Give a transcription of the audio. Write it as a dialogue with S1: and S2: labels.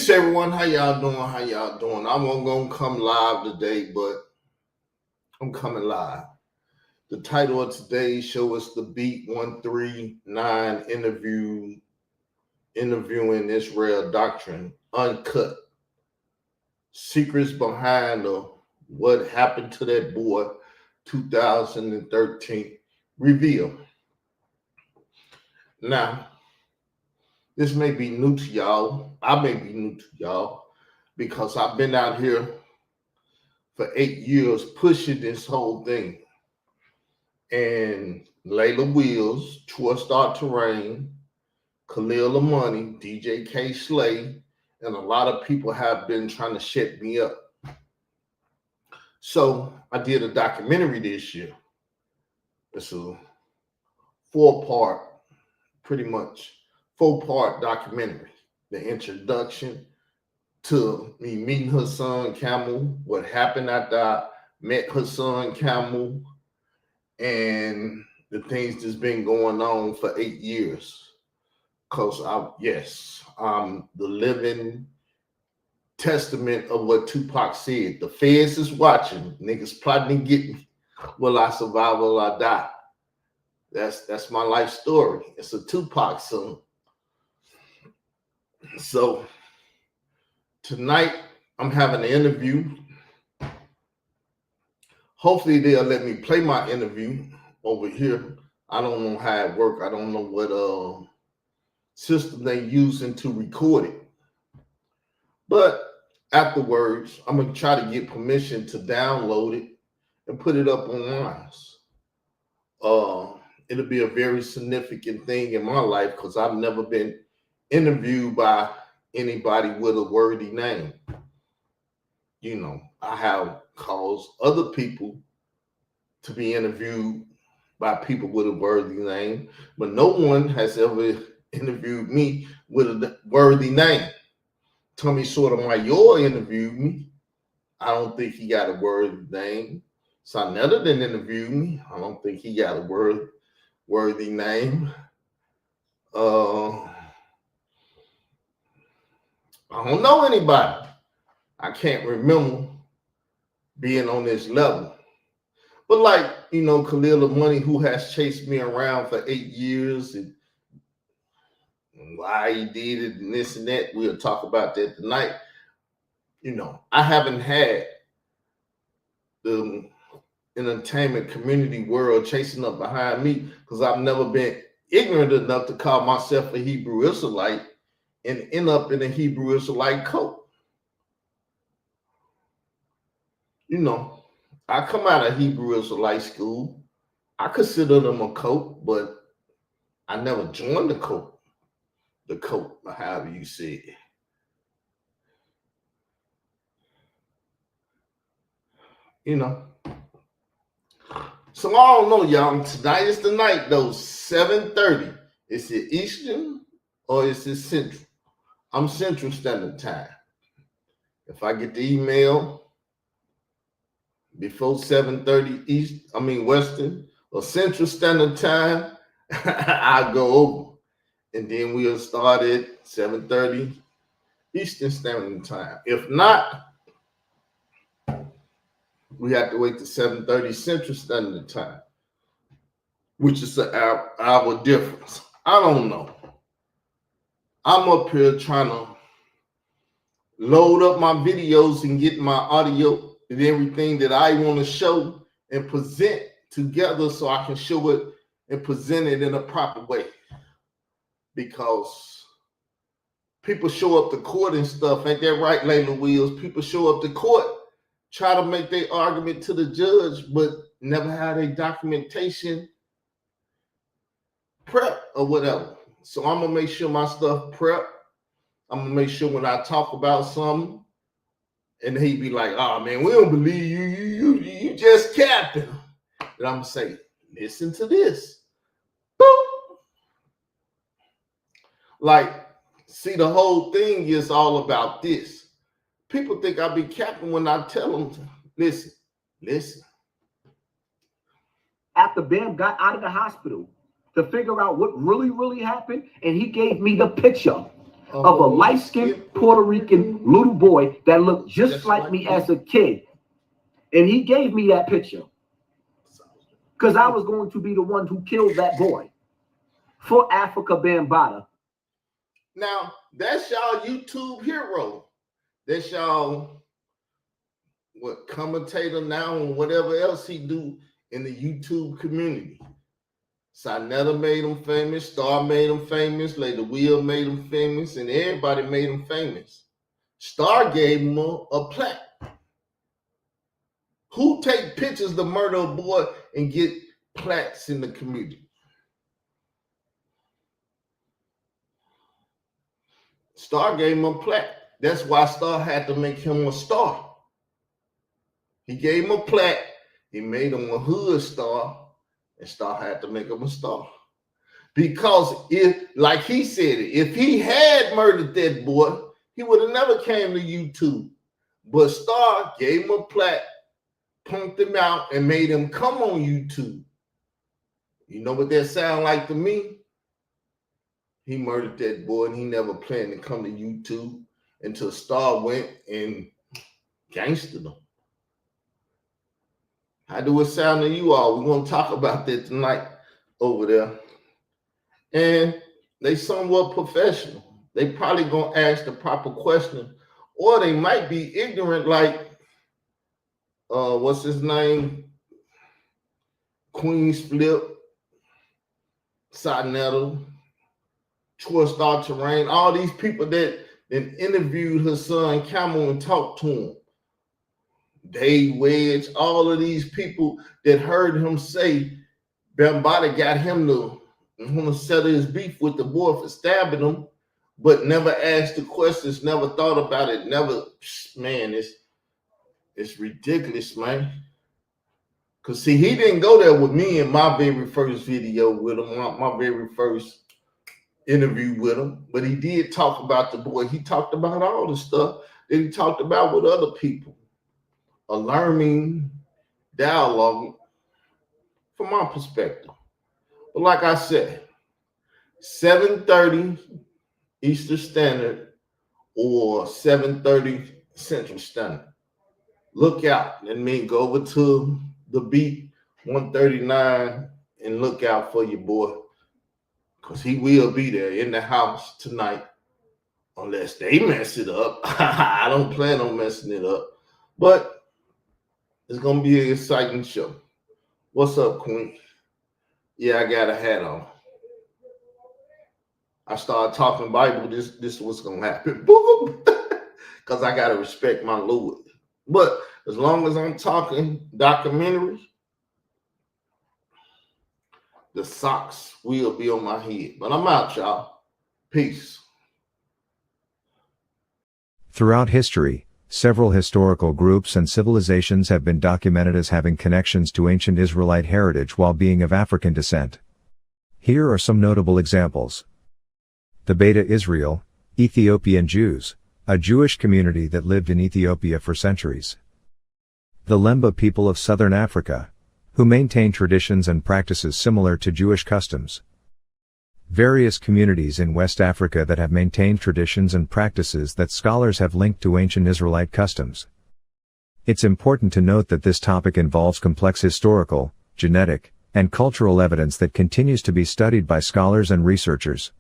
S1: Peace, everyone. How y'all doing? How y'all doing? I wasn't gonna come live today, but I'm coming live. The title of today's show is the Beat 139 interviewing Israel Doctrine, Uncut. Secrets behind what happened to that boy 2013 revealed. Now, this may be new to y'all. I may be new to y'all because I've been out here for 8 years pushing this whole thing. And Layla Wheels, Troy Star Terrain, Khalil Money, DJ K Slay, and a lot of people have been trying to shut me up. So I did a documentary this year. It's a four-part documentary. The introduction to me meeting her son Camel, what happened after I met her son Camel, and the things that's been going on for 8 years. Because I'm the living testament of what Tupac said. The feds is watching. Niggas plotting to get me. Will I survive or will I die? That's my life story. It's a Tupac song. So tonight I'm having an interview. Hopefully they'll let me play my interview over here. I don't know how it works. I don't know what system they're using to record it. But afterwards, I'm going to try to get permission to download it and put it up online. It'll be a very significant thing in my life because I've never been interviewed by anybody with a worthy name. You know, I have caused other people to be interviewed by people with a worthy name, but no one has ever interviewed me with a worthy name. Tommy Sotomayor interviewed me. I don't think he got a worthy name. Sonetta didn't interview me. I don't think he got a worthy name. I don't know anybody. I can't remember being on this level. But like, you know, Khalil Money, who has chased me around for 8 years and why he did it and this and that, we'll talk about that tonight. You know, I haven't had the entertainment community world chasing up behind me because I've never been ignorant enough to call myself a Hebrew Israelite and end up in a Hebrew Israelite cult. You know, I come out of Hebrew Israelite school. I consider them a cult, but I never joined the cult. The cult, or however you say it. You know. So I don't know, y'all. Tonight is the night, though. 7:30. Is it Eastern or is it Central? I'm Central Standard Time. If I get the email before 7:30 Western or Central Standard Time, I'll go over. And then we'll start at 7:30 Eastern Standard Time. If not, we have to wait to 7:30 Central Standard Time, which is an hour difference. I don't know. I'm up here trying to load up my videos and get my audio and everything that I want to show and present together so I can show it and present it in a proper way. Because people show up to court and stuff. Ain't that right, Layla Wheels? People show up to court, try to make their argument to the judge, but never have their documentation prep or whatever. So I'm going to make sure my stuff prep. I'm going to make sure when I talk about something, and he be like, oh, man, we don't believe you. You just capping. And I'm going to say, listen to this. Boom. Like, see, the whole thing is all about this. People think I be capping when I tell them, listen.
S2: After Bam got out of the hospital to figure out what really happened, and he gave me the picture. of a light-skinned Puerto Rican little boy that looked just like me as a kid. And he gave me that picture because I was going to be the one who killed that boy for Africa Bambaataa.
S1: Now, that's y'all YouTube hero. That's y'all commentator now and whatever else he do in the YouTube community. Sinetta made him famous, Star made him famous, Lady Will made him famous, and everybody made him famous. Star gave him a plaque. Who take pictures to murder a boy and get plaques in the community? Star gave him a plaque. That's why Star had to make him a star. He gave him a plaque. He made him a hood star. And Star had to make him a star. Because if, like he said it, if he had murdered that boy, he would have never came to YouTube. But Star gave him a plaque, punked him out, and made him come on YouTube. You know what that sound like to me? He murdered that boy and he never planned to come to YouTube until Star went and gangstered him. How do it sound to you all? We're going to talk about that tonight over there. And they somewhat professional. They probably going to ask the proper question, or they might be ignorant like, what's his name? Queen's Flip, Sinetta, Troy Star Terrain, all these people that interviewed her son Camel and talked to him. Dave Wedge, all of these people that heard him say Bambaataa got him to settle his beef with the boy for stabbing him, but never asked the questions, never thought about it, never, man, it's ridiculous, man. Because see, he didn't go there with me in my very first video with him, my very first interview with him, but he did talk about the boy. He talked about all the stuff that he talked about with other people. A learning dialogue from my perspective. But like I said, 7:30 Eastern Standard or 7:30 Central Standard. Look out. That means go over to the beat 139 and look out for your boy, because he will be there in the house tonight unless they mess it up. I don't plan on messing it up, but it's going to be an exciting show. What's up, Queen? Yeah, I got a hat on. I started talking Bible. This is what's going to happen. Because I got to respect my Lord. But as long as I'm talking documentary, the socks will be on my head. But I'm out, y'all. Peace.
S3: Throughout history, several historical groups and civilizations have been documented as having connections to ancient Israelite heritage while being of African descent. Here are some notable examples. The Beta Israel, Ethiopian Jews, a Jewish community that lived in Ethiopia for centuries. The Lemba people of southern Africa, who maintain traditions and practices similar to Jewish customs. Various communities in West Africa that have maintained traditions and practices that scholars have linked to ancient Israelite customs. It's important to note that this topic involves complex historical, genetic, and cultural evidence that continues to be studied by scholars and researchers.